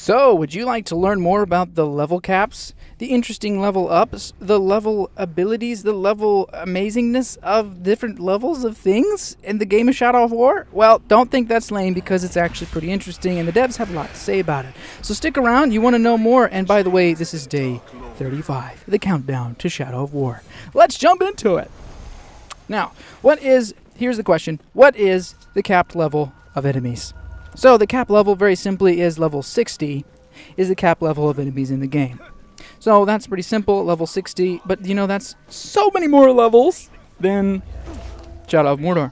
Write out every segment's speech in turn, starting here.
So, would you like to learn more about the level caps, the interesting level ups, the level abilities, the level amazingness of different levels of things in the game of Shadow of War? Well, don't think that's lame because it's actually pretty interesting and the devs have a lot to say about it. So stick around, you want to know more, and by the way, this is day 35, the countdown to Shadow of War. Let's jump into it! Now, here's the question, what is the capped level of enemies? So the cap level, very simply, is level 60, is the cap level of enemies in the game. So that's pretty simple, level 60, but you know, that's so many more levels than Shadow of Mordor.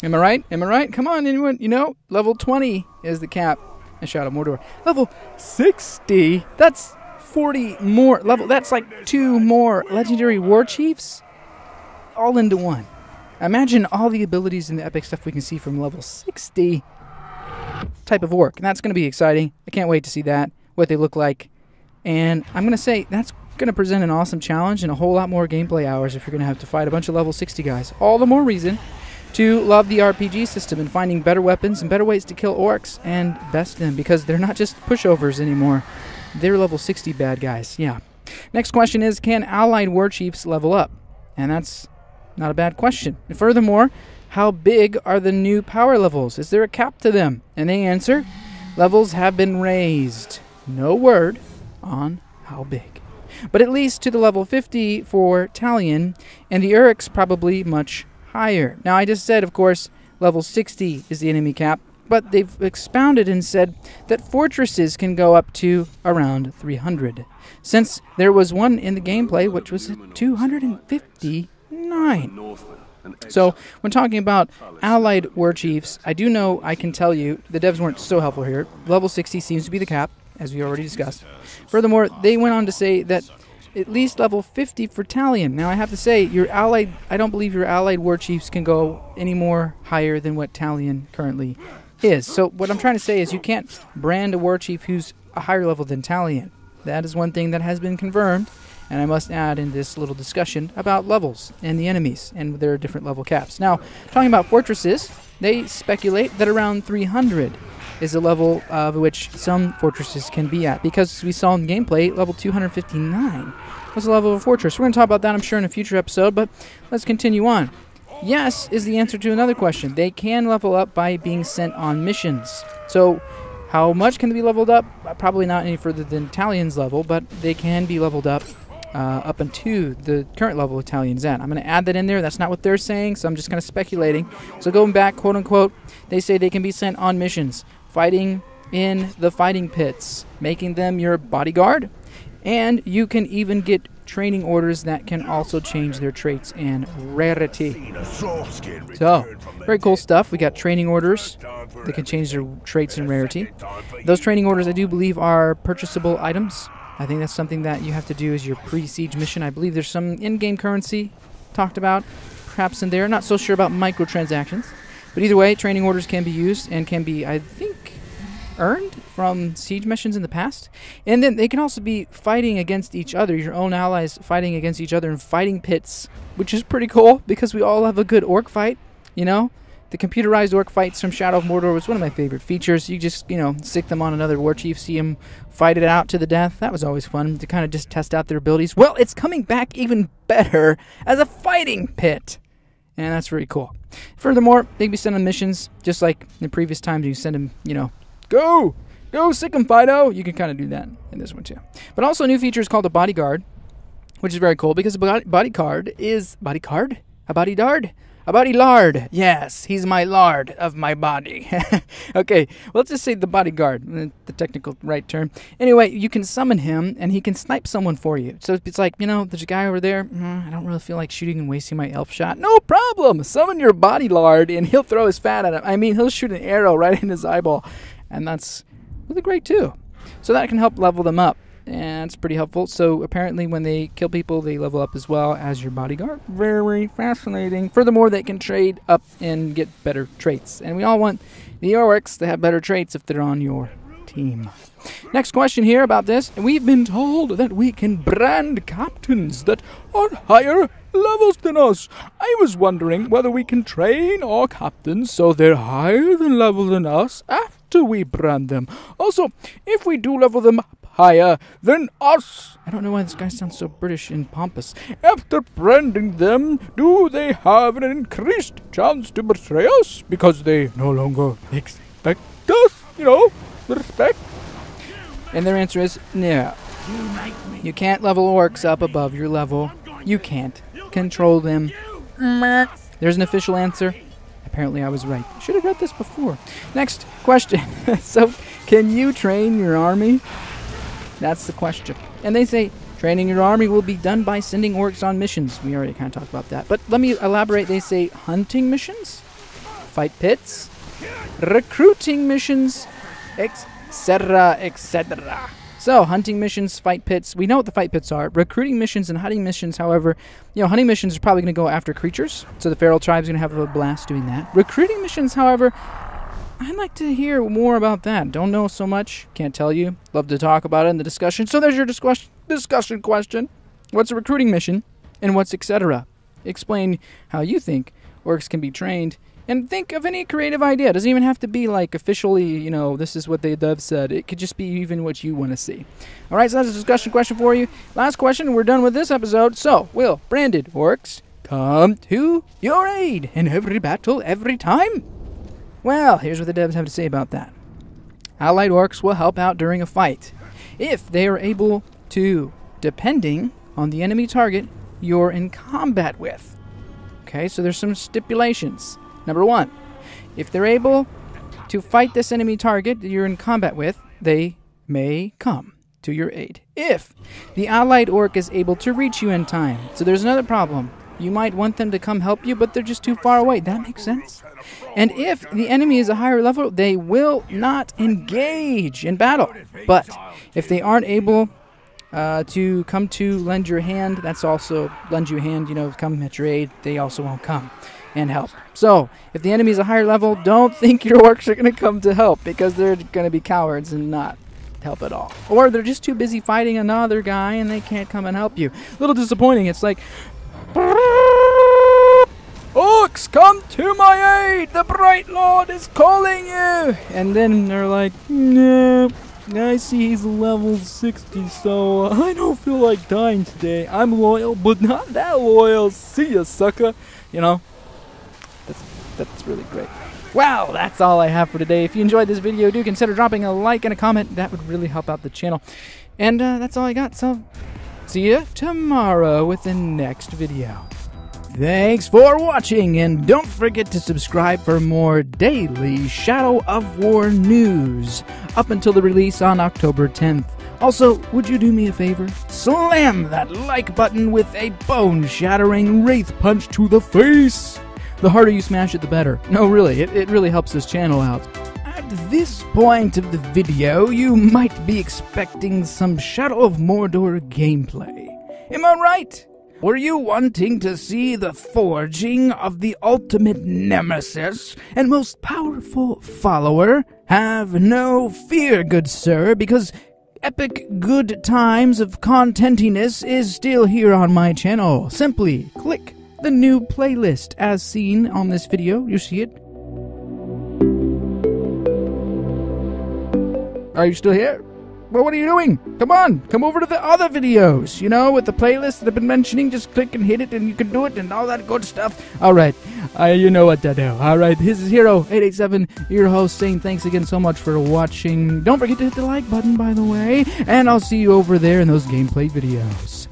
Am I right? Am I right? Come on, anyone, you know, level 20 is the cap in Shadow of Mordor. Level 60, that's 40 more level, that's like 2 more legendary war chiefs, all into one. Imagine all the abilities and the epic stuff we can see from level 60 type of work, and that's going to be exciting. I can't wait to see that, what they look like, and I'm going to say that's going to present an awesome challenge and a whole lot more gameplay hours if you're going to have to fight a bunch of level 60 guys. All the more reason to love the RPG system and finding better weapons and better ways to kill orcs and best them, because they're not just pushovers anymore, they're level 60 bad guys. Yeah. Next question is, can allied war chiefs level up? And that's not a bad question. And furthermore, how big are the new power levels? Is there a cap to them? And they answer, levels have been raised. No word on how big. But at least to the level 50 for Talion, and the Urks probably much higher. Now I just said, of course, level 60 is the enemy cap, but they've expounded and said that fortresses can go up to around 300. Since there was one in the gameplay which was 259. So, when talking about allied war chiefs, I do know, I can tell you, the devs weren't so helpful here. Level 60 seems to be the cap, as we already discussed. Furthermore, they went on to say that at least level 50 for Talion. Now, I have to say, I don't believe your allied war chiefs can go any more higher than what Talion currently is. So, what I'm trying to say is you can't brand a war chief who's a higher level than Talion. That is one thing that has been confirmed. And I must add in this little discussion about levels and the enemies and their different level caps. Now, talking about fortresses, they speculate that around 300 is the level of which some fortresses can be at. Because we saw in gameplay, level 259 was the level of a fortress. We're going to talk about that, I'm sure, in a future episode, but let's continue on. Yes is the answer to another question. They can level up by being sent on missions. So, how much can they be leveled up? Probably not any further than Talion's level, but they can be leveled up into the current level Talion's at. I'm going to add that in there. That's not what they're saying, so I'm just kind of speculating. So going back, quote unquote, they say they can be sent on missions, fighting in the fighting pits, making them your bodyguard, and you can even get training orders that can also change their traits and rarity. So, very cool stuff. We got training orders that can change their traits and rarity. Those training orders, I do believe, are purchasable items. I think that's something that you have to do as your pre-siege mission. I believe there's some in-game currency talked about, perhaps in there. Not so sure about microtransactions. But either way, training orders can be used and can be, I think, earned from siege missions in the past. And then they can also be fighting against each other, your own allies fighting against each other in fighting pits, which is pretty cool because we all have a good orc fight, you know? The computerized orc fights from Shadow of Mordor was one of my favorite features. You just, you know, stick them on another war chief, see them fight it out to the death. That was always fun to kind of just test out their abilities. Well, it's coming back even better as a fighting pit. And that's very cool. Furthermore, they can be sent on missions, just like in previous times you send them, you know, go, sick 'em, Fido. You can kind of do that in this one too. But also a new feature is called a bodyguard, which is very cool because a bodyguard is, a body lard. Yes, he's my lard of my body. Okay, well, let's just say the bodyguard, the technical right term. Anyway, you can summon him, and he can snipe someone for you. So it's like, you know, there's a guy over there. I don't really feel like shooting and wasting my elf shot. No problem. Summon your body lard, and he'll throw his fat at him. I mean, he'll shoot an arrow right in his eyeball, and that's really great, too. So that can help level them up. And it's pretty helpful. So apparently when they kill people, they level up as well as your bodyguard. Very fascinating. Furthermore, they can trade up and get better traits. And we all want the orcs to have better traits if they're on your team. Next question here about this. We've been told that we can brand captains that are higher levels than us. I was wondering whether we can train our captains so they're higher than level than us do we brand them? Also, if we do level them up higher than us, I don't know why this guy sounds so British and pompous. After branding them, do they have an increased chance to betray us because they no longer expect us? You know, respect. And their answer is no. You can't level orcs up above your level. You can't control them. There's an official answer. Apparently I was right. Should have read this before. Next question. So, can you train your army? That's the question. And they say training your army will be done by sending orcs on missions. We already kind of talked about that. But let me elaborate. They say hunting missions, fight pits, recruiting missions, etc., etc. So, hunting missions, fight pits. We know what the fight pits are. Recruiting missions and hunting missions, however, hunting missions are probably going to go after creatures. So the feral tribe's going to have a blast doing that. Recruiting missions, however, I'd like to hear more about that. Don't know so much. Can't tell you. Love to talk about it in the discussion. So there's your discussion question. What's a recruiting mission? And what's etc.? Explain how you think orcs can be trained. And think of any creative idea. It doesn't even have to be like officially, this is what the dev said. It could just be even what you want to see. All right, so that's a discussion question for you. Last question, we're done with this episode. So, will branded orcs come to your aid in every battle, every time? Well, here's what the devs have to say about that. Allied orcs will help out during a fight if they are able to, depending on the enemy target you're in combat with. Okay, so there's some stipulations. Number 1, if they're able to fight this enemy target that you're in combat with, they may come to your aid. If the allied orc is able to reach you in time. So there's another problem. You might want them to come help you, but they're just too far away. That makes sense. And if the enemy is a higher level, they will not engage in battle. But if they aren't able to come to lend your hand, that's also lend you a hand, come at your aid, they also won't come and help. So, if the enemy is a higher level, don't think your orcs are going to come to help, because they're going to be cowards and not help at all. Or they're just too busy fighting another guy and they can't come and help you. A little disappointing. It's like, orcs, come to my aid! The Bright Lord is calling you! And then they're like, no, I see he's level 60, so I don't feel like dying today. I'm loyal, but not that loyal. See ya, sucker. That's really great. Wow, that's all I have for today. If you enjoyed this video, do consider dropping a like and a comment. That would really help out the channel. And that's all I got. So, see you tomorrow with the next video. Thanks for watching, and don't forget to subscribe for more daily Shadow of War news up until the release on October 10th. Also, would you do me a favor? Slam that like button with a bone-shattering wraith punch to the face! The harder you smash it, the better. No, really, it really helps this channel out. At this point of the video, you might be expecting some Shadow of Mordor gameplay. Am I right? Were you wanting to see the forging of the ultimate nemesis and most powerful follower? Have no fear, good sir, because epic good times of contentiness is still here on my channel. Simply click the new playlist as seen on this video. You see it? Are you still here? Well, what are you doing? Come on, come over to the other videos, with the playlist that I've been mentioning. Just click and hit it and you can do it and all that good stuff. Alright, you know what to do. Alright, this is Hero887, your host, saying thanks again so much for watching. Don't forget to hit the like button, by the way, and I'll see you over there in those gameplay videos.